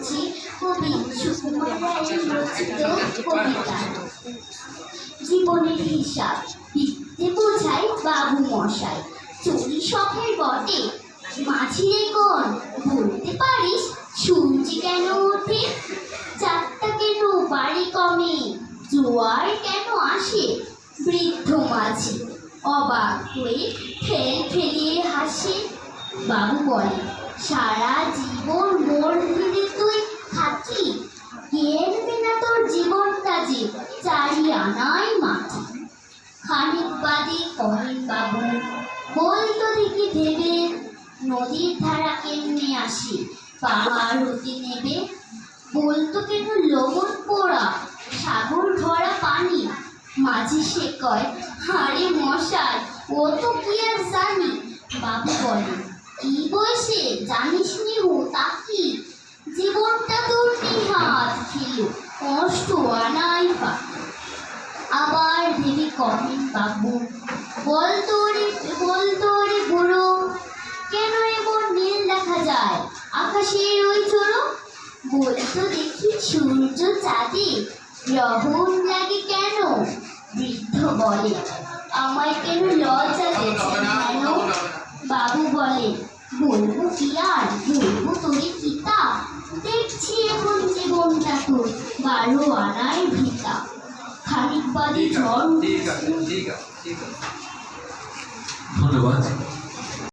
পড়ছি কবি সুকুমার রায়ের রচিত কবিতা জীবনের হিসাব লিখতে বোঝাই বাবু মশাই। চুরি শখের বটে মাঝিরে কোন বলতে পারিস সূর্যি কেন ওঠে? চারটা কেন বাড়ি কমে, জোয়ার কেন আসে? বৃদ্ধ মাঝি অবাক হয়ে ঠেল ঠেলিয়ে হাসে। বাবু বলে, সারা জীবন মোর ধরে তুই থাকি, কেনবে না তোর জীবনটা যে চারি আনাই মাটি। খানিক বাদে কহেন বাবু, বলতো দেখি ভেবে, নদীর ধারা কেমনে আসে পাহাড় হতে নেবে? বলতো কেন লবণ পোড়া সাগর ভরা পানি? মাঝি সে কয়, হারে মশাই ও তো কি আর জানি। বাবু বলে, এই বয়সে জানিস নি ও তা কি? জীবনটা তোর নিহাত খেল, কষ্ট আনাই পায়। আবার ভেবে কহেন বাবু, বলতো রে বুড়ো, কেন এমন নীল দেখা যায় আকাশের ওই চড়ো? বলতো দেখি সূর্য চাঁদে গ্রহণ লাগে কেন? বৃদ্ধ বলে, আমায় কেন লজ্জা দিচ্ছে কেন? বাবু বলে, বলবো কি আর, বলবো তোরে কিতা, দেখছি এখন জীবনটা তোর 12 আনায় ভিতা। খানিক বাদে ঝড়। ধন্যবাদ।